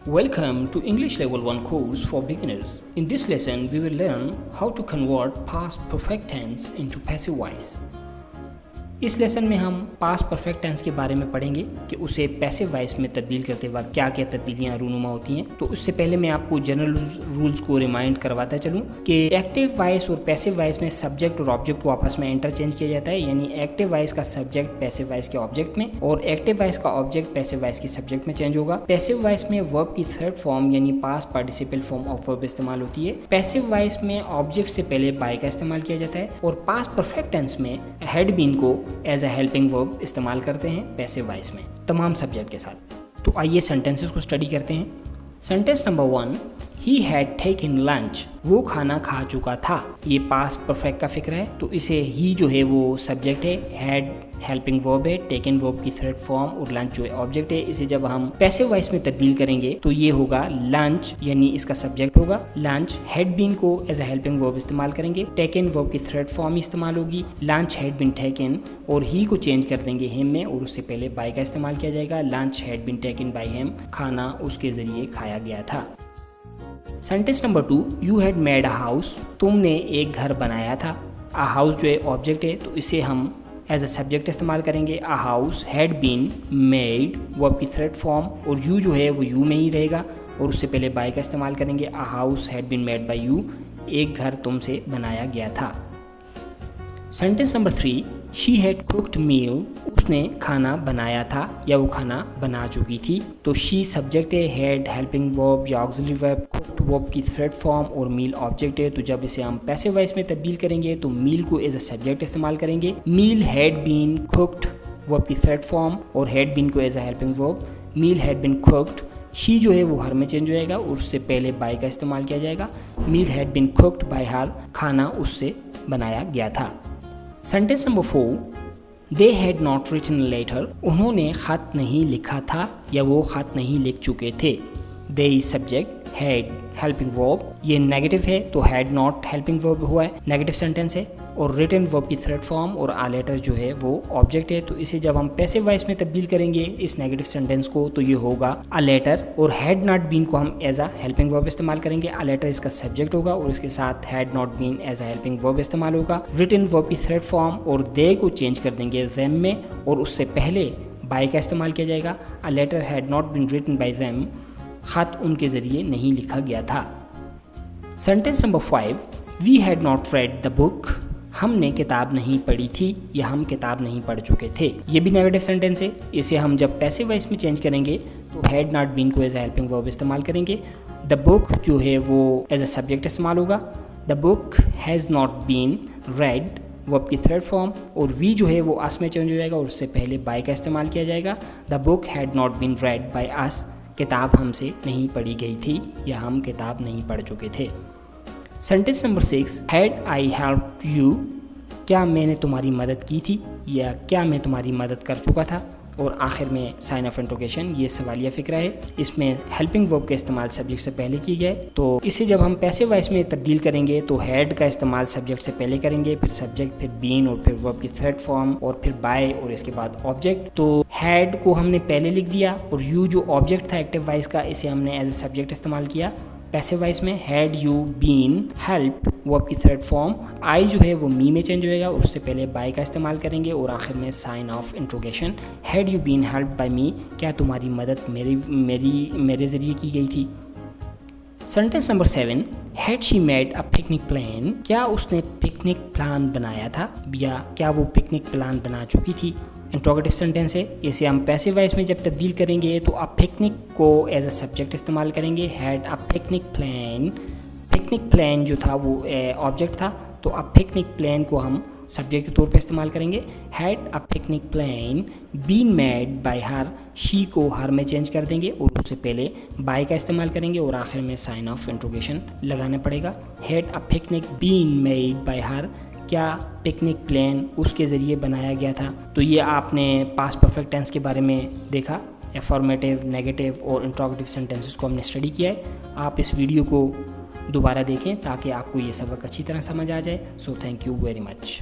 Welcome to English Level 1 course for beginners. In this lesson, we will learn how to convert past perfect tense into passive voice. इस lesson में हम past perfect tense के बारे में पढ़ेंगे कि उसे पैसिव वॉइस में तब्दील करते वक्त क्या क्या तब्दीलियाँ रूनुमा होती हैं। तो उससे पहले मैं आपको जनरल रूल्स को रिमाइंड करवाता चलूँ कि एक्टिव वॉइस और पैसिव वॉइस में सब्जेक्ट और ऑब्जेक्ट को आपस में इंटरचेंज किया जाता है, यानी एक्टिव वॉइस का सब्जेक्ट पैसिव वॉइस के ऑब्जेक्ट में और एक्टिव वॉइस का ऑब्जेक्ट पैसिव वॉइस के सब्जेक्ट में चेंज होगा। पैसिव वॉइस में वर्ब की थर्ड फॉर्म यानी past participle form of verb इस्तेमाल होती है। पैसिव वॉइस में ऑब्जेक्ट से पहले बाय का इस्तेमाल किया जाता है और पास्ट परफेक्ट टेंस में हैड बीन को एज अ हेल्पिंग वर्ब इस्तेमाल करते हैं पैसिव वॉइस में तमाम सब्जेक्ट के साथ। तो आइए सेंटेंसेस को स्टडी करते हैं। Sentence number 1, he had taken lunch, वो खाना खा चुका था। ये पास्ट परफेक्ट का फिक्र है, तो इसे ही जो है वो सब्जेक्ट है, हैड हेल्पिंग वर्ब है, टेकन वर्ब की थर्ड फॉर्म और लंच जो है ऑब्जेक्ट है। इसे जब हम पैसिव वॉइस में तब्दील करेंगे तो ये होगा लंच, यानी इसका सब्जेक्ट होगा लंच। हैड बीन को एज अ हेल्पिंग वर्ब इस्तेमाल करेंगे, टेकन वर्ब की थर्ड फॉर्म इस्तेमाल होगी, लंच हैड बीन टेकन, और ही को चेंज कर देंगे हिम में और उससे पहले बाय का इस्तेमाल किया जाएगा। Lunch had been taken by him, खाना उसके जरिए खाया गया था। Sentence number 2, you had made a house, तुमने एक घर बनाया था। अ हाउस जो है ऑब्जेक्ट है, तो इसे हम एज अ सब्जेक्ट इस्तेमाल करेंगे। A house had been made verb की थर्ड फॉर्म और यू जो है वो यू में ही रहेगा और उससे पहले बाय का इस्तेमाल करेंगे। A house had been made by you, एक घर तुमसे बनाया गया था। Sentence number 3, she had cooked meal, उसने खाना बनाया था या वो खाना बना चुकी थी। तो शी सब्जेक्ट है, हैड हेल्पिंग वर्ब या ऑक्सिलरी वर्ब, कुक्ड वर्ब की थर्ड फॉर्म और मील ऑब्जेक्ट है। तो जब इसे हम पैसिव वॉइस में तब्दील करेंगे तो मील को एज अ सब्जेक्ट इस्तेमाल करेंगे। Meal had been cooked verb की थर्ड फॉर्म और हैड बीन को as a helping verb, meal had been cooked. She जो है वो हर में चेंज हो जाएगा और उससे पहले बाय का इस्तेमाल किया जाएगा। Meal had been cooked by her, खाना उससे बनाया गया था। Sentence number 4, they had not written letter, उन्होंने ख़त नहीं लिखा था या वो ख़त नहीं लिख चुके थे। दे सब्जेक्ट, हैड हेल्पिंग वर्ब, ये नेगेटिव है तो हैड नॉट हेल्पिंग वर्ब हुआ है, नेगेटिव सेंटेंस है। और रिटन वर्ब की थर्ड फॉर्म और आ लेटर जो है वो ऑब्जेक्ट है। तो इसे जब हम पैसिव वॉइस में तब्दील करेंगे इस नेगेटिव सेंटेंस को तो ये होगा अ लेटर। और हैड नॉट बीन को हम एज अ हेल्पिंग वर्ब इस्तेमाल करेंगे। अ लेटर इसका सब्जेक्ट होगा और इसके साथ had not been as a helping verb इस्तेमाल होगा। रिटन वर्ब की थर्ड फॉर्म और दे को चेंज कर देंगे देम में और उससे पहले बाय का इस्तेमाल किया जाएगा। A letter had not been written by them, खत उनके ज़रिए नहीं लिखा गया था। Sentence number 5, we had not read the book, हमने किताब नहीं पढ़ी थी या हम किताब नहीं पढ़ चुके थे। ये भी नेगेटिव सेंटेंस है। इसे हम जब पैसिव वॉइस में चेंज करेंगे तो हैड नॉट बीन को एज अ हेल्पिंग वर्ब इस्तेमाल करेंगे। द बुक जो है वो एज अ सब्जेक्ट इस्तेमाल होगा। The book has not been read verb की थर्ड फॉर्म और वी जो है वो अस में चेंज हो जाएगा और उससे पहले बाय का इस्तेमाल किया जाएगा। The book had not been read by us, किताब हमसे नहीं पढ़ी गई थी या हम किताब नहीं पढ़ चुके थे। Sentence number 6, had I helped you, क्या मैंने तुम्हारी मदद की थी या क्या मैं तुम्हारी मदद कर चुका था। और आखिर में साइन ऑफ इंट्रोगेशन, ये सवालिया फिक्रा है। इसमें हेल्पिंग वर्ब का इस्तेमाल सब्जेक्ट से पहले की गया है। तो इसे जब हम पैसिव वॉइस में तब्दील करेंगे तो हैड का इस्तेमाल सब्जेक्ट से पहले करेंगे, फिर सब्जेक्ट, फिर बीन और फिर वर्ब की थर्ड फॉर्म और फिर बाय और इसके बाद ऑब्जेक्ट। तो हैड को हमने पहले लिख दिया और यू जो ऑब्जेक्ट था एक्टिव वॉइस का, इसे हमने एज ए सब्जेक्ट इस्तेमाल किया। पैसिव वॉइस में had you been helped verb की थर्ड फॉर्म, आई जो है वो मी में चेंज होएगा और उससे पहले बाय का इस्तेमाल करेंगे और आखिर में sign off interrogation, had you been helped by me, क्या तुम्हारी मदद मेरे ज़रिए की गई थी। Sentence number 7, had she made a picnic plan, क्या उसने पिकनिक प्लान बनाया था या क्या वो पिकनिक प्लान बना चुकी थी। इंट्रोगेटिव सेंटेंस है। इसे हम पैसिव वॉइस में जब तब्दील करेंगे तो अब पिकनिक को एज अ सब्जेक्ट इस्तेमाल करेंगे। Had a picnic plan, picnic plan जो था वो ऑब्जेक्ट था, तो अब पिकनिक प्लान को हम सब्जेक्ट के तौर पे इस्तेमाल करेंगे। Had a picnic plan been made by her, she को हर में चेंज कर देंगे और उससे पहले बाय का इस्तेमाल करेंगे और आखिर में साइन ऑफ इंट्रोगेशन लगाना पड़ेगा। Had a picnic been made by her, क्या पिकनिक प्लान उसके ज़रिए बनाया गया था। तो ये आपने पास्ट परफेक्ट टेंस के बारे में देखा। अफर्मेटिव, नेगेटिव और इंट्रोगेटिव सेंटेंसेस को हमने स्टडी किया है। आप इस वीडियो को दोबारा देखें ताकि आपको ये सबक अच्छी तरह समझ आ जाए। So thank you very much.